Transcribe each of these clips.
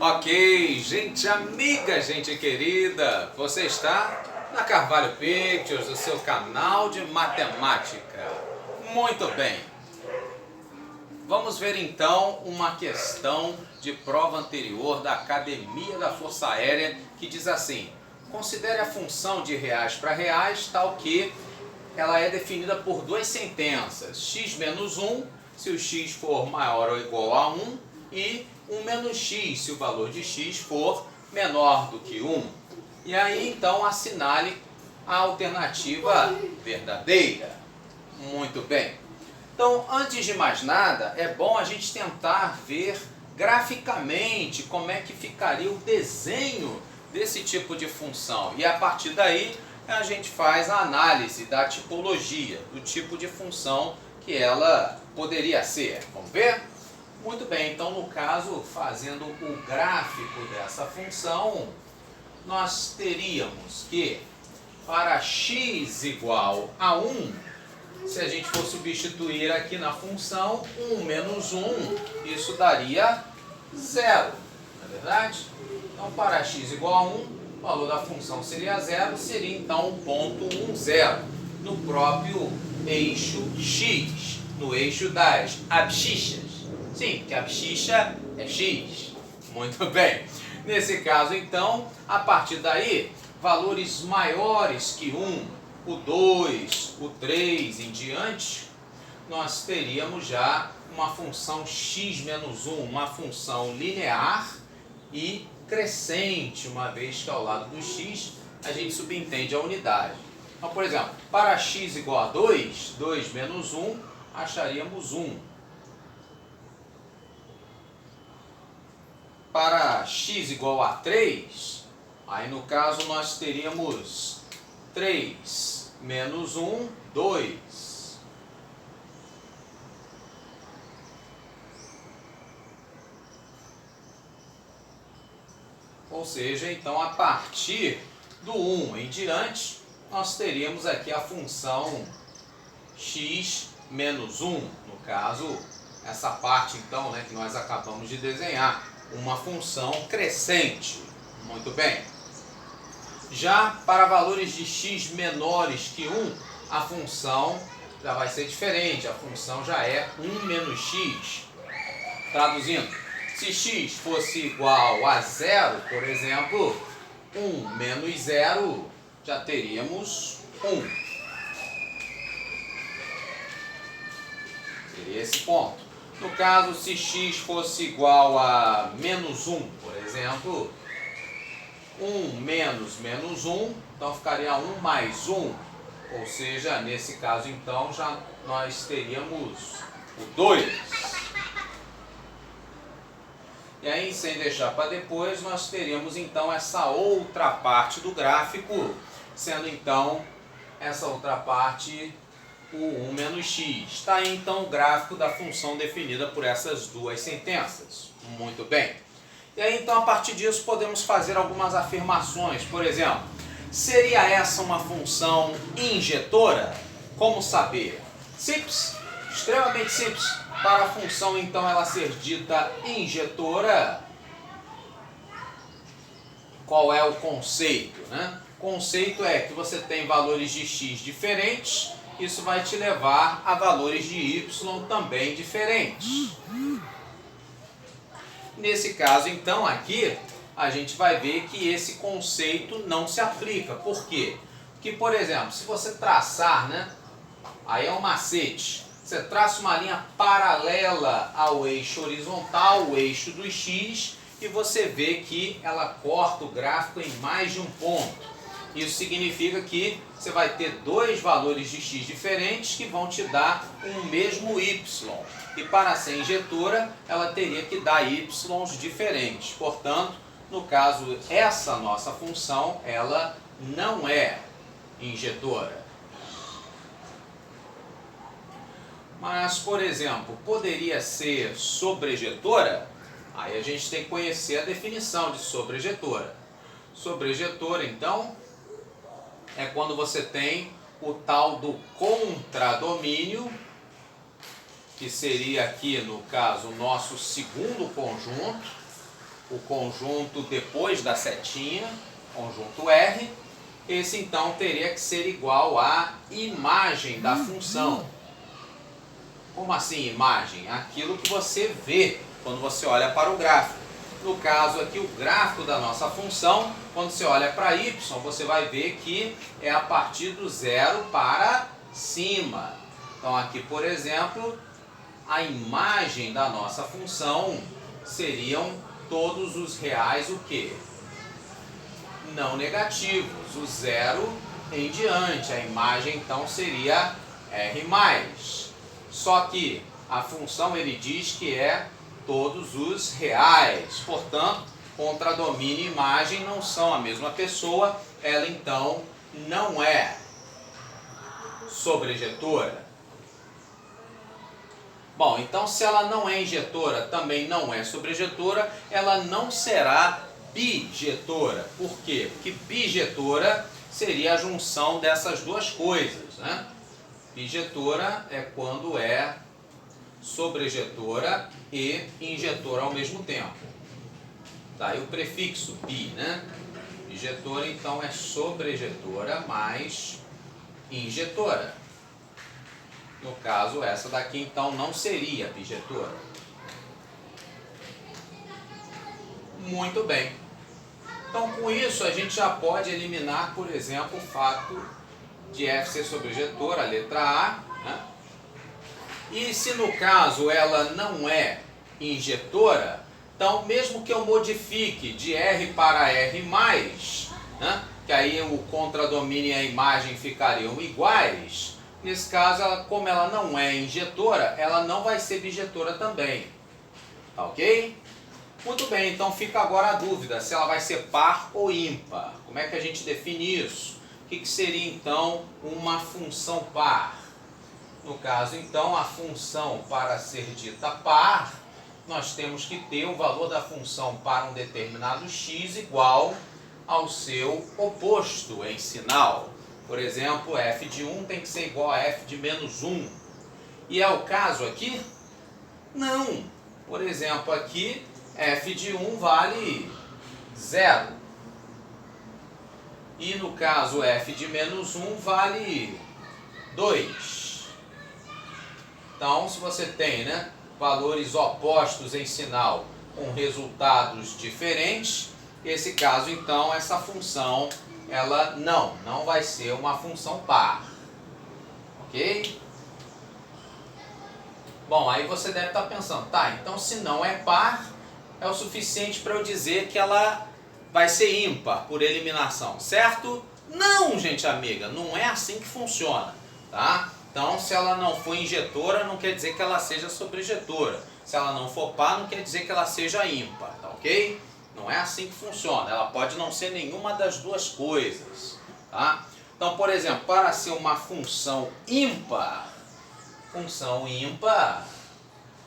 Ok, gente amiga, gente querida, você está na Carvalho Pictures, o seu canal de matemática. Muito bem. Vamos ver então uma questão de prova anterior da Academia da Força Aérea que diz assim: considere a função de reais para reais tal que ela é definida por duas sentenças, x menos 1, se o x for maior ou igual a 1, e 1 menos x, se o valor de x for menor do que 1. E aí então assinale a alternativa verdadeira. Muito bem. Então, antes de mais nada, é bom a gente tentar ver graficamente como é que ficaria o desenho desse tipo de função. E a partir daí a gente faz a análise da tipologia, do tipo de função que ela poderia ser. Vamos ver? Muito bem, então no caso, fazendo o gráfico dessa função, nós teríamos que para x igual a 1, se a gente for substituir aqui na função 1 menos 1, isso daria 0, não é verdade? Então para x igual a 1, o valor da função seria 0, seria então o ponto 1, 0, no próprio eixo x, no eixo das abscissas. Sim, porque a abscissa é x. Muito bem. Nesse caso então, a partir daí, valores maiores que 1, o 2, o 3 em diante, nós teríamos já uma função x menos 1, uma função linear e crescente, uma vez que ao lado do x a gente subentende a unidade. Então, por exemplo, para x igual a 2, 2 menos 1, acharíamos 1. Para x igual a 3, aí no caso nós teríamos 3 menos 1, 2. Ou seja, então a partir do 1 em diante, nós teríamos aqui a função x menos 1. No caso, essa parte então, que nós acabamos de desenhar, uma função crescente. Muito bem. Já para valores de x menores que 1, a função já vai ser diferente. A função já é 1 menos x. Traduzindo, se x fosse igual a 0, por exemplo, 1 menos 0, já teríamos 1. Seria esse ponto. No caso, se x fosse igual a menos 1, por exemplo, 1 menos menos 1, então ficaria 1 mais 1. Ou seja, nesse caso, então, já nós teríamos o 2. E aí, sem deixar para depois, nós teríamos, então, essa outra parte do gráfico, sendo, então, essa outra parte o 1 menos x. Está aí, então, o gráfico da função definida por essas duas sentenças. Muito bem. E aí, então, a partir disso, podemos fazer algumas afirmações. Por exemplo, seria essa uma função injetora? Como saber? Simples, extremamente simples. Para a função, então, ela ser dita injetora, qual é o conceito, O conceito é que você tem valores de x diferentes, isso vai te levar a valores de y também diferentes. Nesse caso, então, aqui, a gente vai ver que esse conceito não se aplica. Por quê? Porque, por exemplo, se você traçar, aí é um macete, você traça uma linha paralela ao eixo horizontal, o eixo do x, e você vê que ela corta o gráfico em mais de um ponto. Isso significa que você vai ter dois valores de x diferentes que vão te dar um mesmo y. E para ser injetora, ela teria que dar y's diferentes. Portanto, no caso, essa nossa função, ela não é injetora. Mas, por exemplo, poderia ser sobrejetora? Aí a gente tem que conhecer a definição de sobrejetora. Sobrejetora, então, é quando você tem o tal do contradomínio, que seria aqui, no caso, o nosso segundo conjunto, o conjunto depois da setinha, conjunto R, esse então teria que ser igual à imagem da função. Como assim imagem? Aquilo que você vê quando você olha para o gráfico. No caso aqui, o gráfico da nossa função, quando você olha para y, você vai ver que é a partir do zero para cima. Então aqui, por exemplo, a imagem da nossa função seriam todos os reais o quê? Não negativos, o zero em diante. A imagem então seria R+. Só que a função ele diz que é todos os reais. Portanto, contradomínio e imagem não são a mesma pessoa. Ela então não é sobrejetora. Bom, então se ela não é injetora, também não é sobrejetora, ela não será bijetora. Por quê? Porque bijetora seria a junção dessas duas coisas, né? Bijetora é quando é sobrejetora e injetora ao mesmo tempo. Daí o prefixo bi, né? Bijetora então é sobrejetora mais injetora. No caso, essa daqui então não seria bijetora. Muito bem. Então, com isso, a gente já pode eliminar, por exemplo, o fato de F ser sobrejetora, a letra A, né? E se no caso ela não é injetora, então mesmo que eu modifique de R para R+, né? Que aí o contradomínio e a imagem ficariam iguais, nesse caso, como ela não é injetora, ela não vai ser bijetora também. Tá ok? Muito bem, então fica agora a dúvida se ela vai ser par ou ímpar. Como é que a gente define isso? O que seria então uma função par? No caso então, a função para ser dita par, nós temos que ter o valor da função para um determinado x igual ao seu oposto em sinal. Por exemplo, f de 1 tem que ser igual a f de menos 1. E é o caso aqui? Não. Por exemplo, aqui f de 1 vale 0. E no caso f de menos 1 vale 2. Então, se você tem, né, valores opostos em sinal com resultados diferentes, nesse caso, então, essa função ela não vai ser uma função par. Ok? Bom, aí você deve estar pensando, tá, então se não é par, é o suficiente para eu dizer que ela vai ser ímpar por eliminação, certo? Não, gente amiga, não é assim que funciona, tá? Então, se ela não for injetora, não quer dizer que ela seja sobrejetora. Se ela não for par, não quer dizer que ela seja ímpar, tá ok? Não é assim que funciona, ela pode não ser nenhuma das duas coisas, tá? Então, por exemplo, para ser uma função ímpar,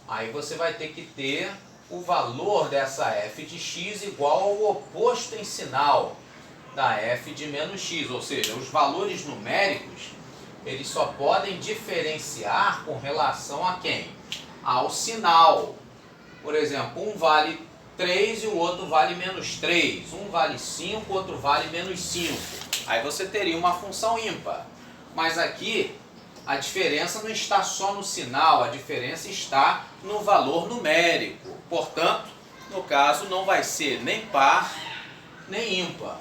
aí você vai ter que ter o valor dessa f de x igual ao oposto em sinal da f de menos x, ou seja, os valores numéricos, eles só podem diferenciar com relação a quem? Ao sinal. Por exemplo, um vale 3 e o outro vale menos 3. Um vale 5, o outro vale menos 5. Aí você teria uma função ímpar. Mas aqui, a diferença não está só no sinal, a diferença está no valor numérico. Portanto, no caso, não vai ser nem par, nem ímpar.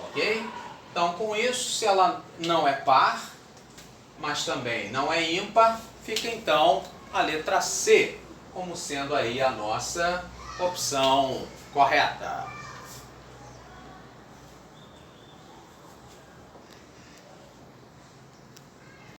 Ok? Então, com isso, se ela não é par, mas também não é ímpar, fica então a letra C como sendo aí a nossa opção correta.